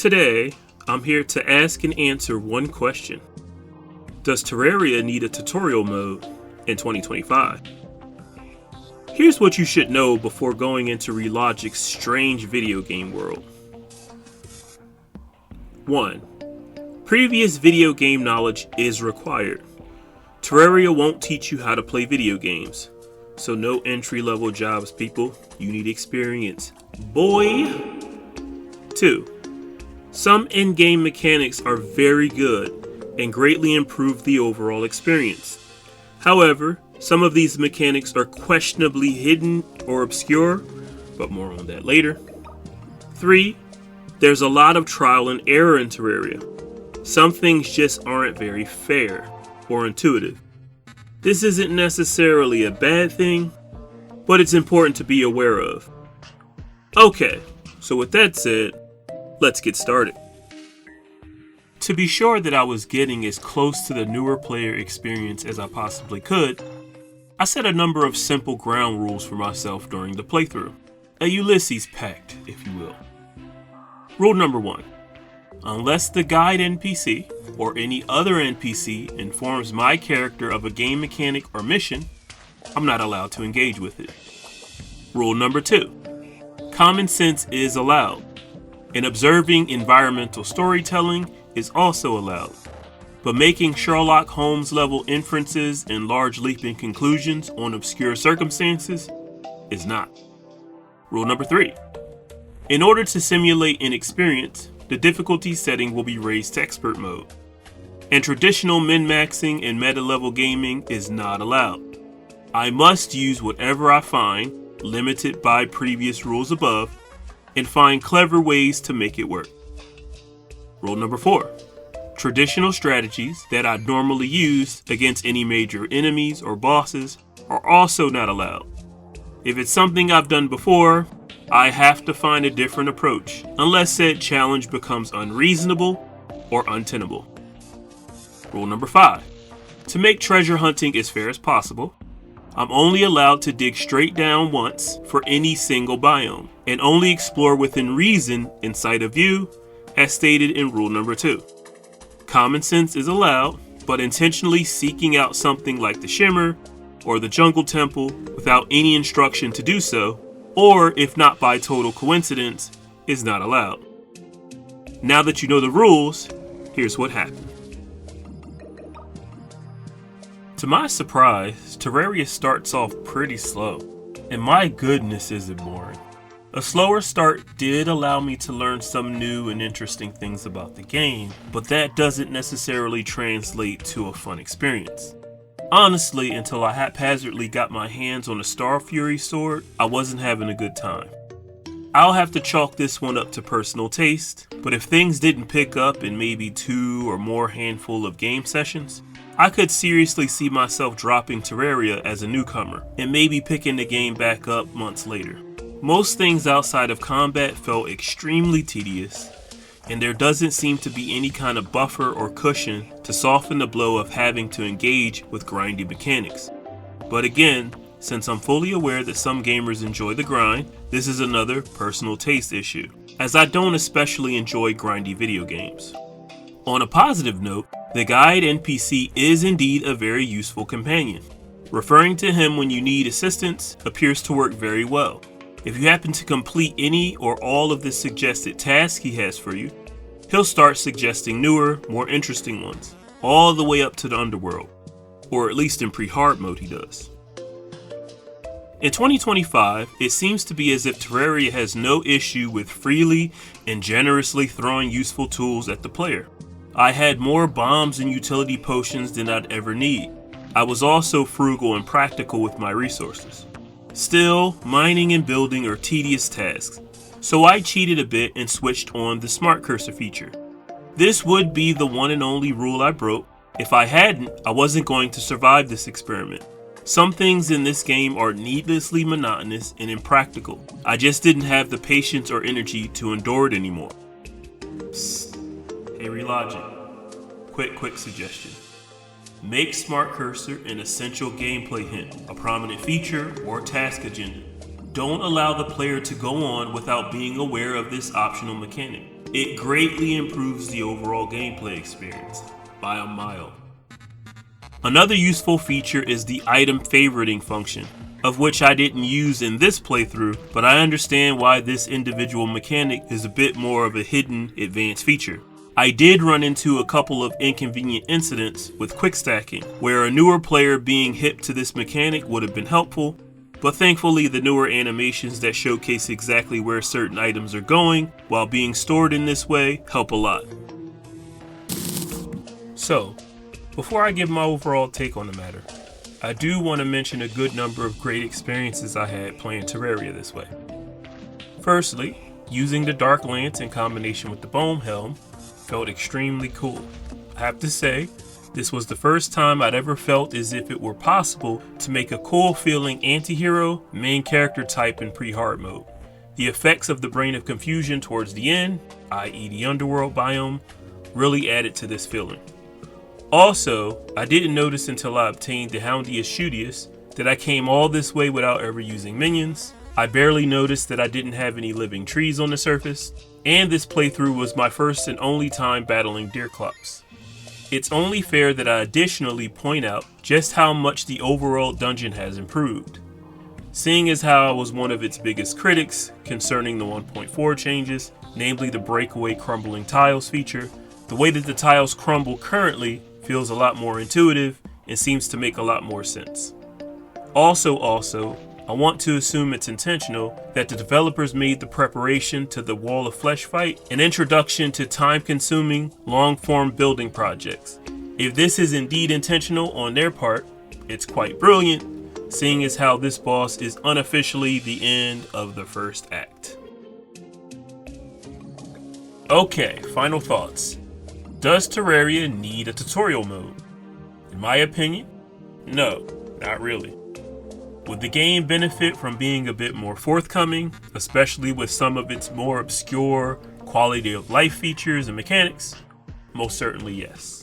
Today, I'm here to ask and answer one question. Does Terraria need a tutorial mode in 2025? Here's what you should know before going into Relogic's strange video game world. 1. Previous video game knowledge is required. Terraria won't teach you how to play video games. So no entry-level jobs, people. You need experience. Boy! 2. Some in-game mechanics are very good and greatly improve the overall experience. However, some of these mechanics are questionably hidden or obscure, but more on that later. 3. There's a lot of trial and error in Terraria. Some things just aren't very fair or intuitive. This isn't necessarily a bad thing, but it's important to be aware of. Okay, so with that said, let's get started. To be sure that I was getting as close to the newer player experience as I possibly could, I set a number of simple ground rules for myself during the playthrough. A Ulysses pact, if you will. Rule number 1. Unless the guide NPC or any other NPC informs my character of a game mechanic or mission, I'm not allowed to engage with it. Rule number 2. Common sense is allowed, and observing environmental storytelling is also allowed, but making Sherlock Holmes level inferences and large leaping conclusions on obscure circumstances is not. Rule number 3. In order to simulate an experience, the difficulty setting will be raised to expert mode, and traditional min-maxing and meta-level gaming is not allowed. I must use whatever I find, limited by previous rules above, and find clever ways to make it work. Rule number 4. Traditional strategies that I normally use against any major enemies or bosses are also not allowed. If it's something I've done before, I have to find a different approach, unless said challenge becomes unreasonable or untenable. Rule number 5. To make treasure hunting as fair as possible, I'm only allowed to dig straight down once for any single biome, and only explore within reason in sight of view, as stated in rule number 2. Common sense is allowed, but intentionally seeking out something like the Shimmer or the Jungle Temple without any instruction to do so, or if not by total coincidence, is not allowed. Now that you know the rules, here's what happened. To my surprise, Terraria starts off pretty slow, and my goodness is it boring. A slower start did allow me to learn some new and interesting things about the game, but that doesn't necessarily translate to a fun experience. Honestly, until I haphazardly got my hands on a Star Fury sword, I wasn't having a good time. I'll have to chalk this one up to personal taste, but if things didn't pick up in maybe 2 or more handful of game sessions, I could seriously see myself dropping Terraria as a newcomer and maybe picking the game back up months later. Most things outside of combat felt extremely tedious, and there doesn't seem to be any kind of buffer or cushion to soften the blow of having to engage with grindy mechanics. But again, since I'm fully aware that some gamers enjoy the grind, this is another personal taste issue, as I don't especially enjoy grindy video games. On a positive note, the guide NPC is indeed a very useful companion. Referring to him when you need assistance appears to work very well. If you happen to complete any or all of the suggested tasks he has for you, he'll start suggesting newer, more interesting ones, all the way up to the underworld, or at least in pre-Hardmode he does. In 2025, it seems to be as if Terraria has no issue with freely and generously throwing useful tools at the player. I had more bombs and utility potions than I'd ever need. I was also frugal and practical with my resources. Still, mining and building are tedious tasks, so I cheated a bit and switched on the smart cursor feature. This would be the one and only rule I broke. If I hadn't, I wasn't going to survive this experiment. Some things in this game are needlessly monotonous and impractical. I just didn't have the patience or energy to endure it anymore. Psst. Hey Relogic, quick suggestion. Make Smart Cursor an essential gameplay hint, a prominent feature, or task agenda. Don't allow the player to go on without being aware of this optional mechanic. it greatly improves the overall gameplay experience by a mile. Another useful feature is the item favoriting function, of which I didn't use in this playthrough, but I understand why this individual mechanic is a bit more of a hidden advanced feature. I did run into a couple of inconvenient incidents with quick stacking, where a newer player being hip to this mechanic would have been helpful, but thankfully the newer animations that showcase exactly where certain items are going while being stored in this way help a lot. So, before I give my overall take on the matter, I do want to mention a good number of great experiences I had playing Terraria this way. Firstly, using the Dark Lance in combination with the Bone Helm felt extremely cool. I have to say, this was the first time I'd ever felt as if it were possible to make a cool feeling anti-hero main character type in pre-Hardmode. The effects of the Brain of Confusion towards the end, i.e. the underworld biome, really added to this feeling. Also, I didn't notice until I obtained the Houndius Shootius that I came all this way without ever using minions. I barely noticed that I didn't have any living trees on the surface, and this playthrough was my first and only time battling Deerclops. It's only fair that I additionally point out just how much the overall dungeon has improved. Seeing as how I was one of its biggest critics concerning the 1.4 changes, namely the breakaway crumbling tiles feature, the way that the tiles crumble currently feels a lot more intuitive and seems to make a lot more sense. Also, I want to assume it's intentional that the developers made the preparation to the Wall of Flesh fight an introduction to time-consuming, long-form building projects. If this is indeed intentional on their part, it's quite brilliant, seeing as how this boss is unofficially the end of the first act. Okay, final thoughts. Does Terraria need a tutorial mode? In my opinion, no, not really. Would the game benefit from being a bit more forthcoming, especially with some of its more obscure quality of life features and mechanics? Most certainly yes.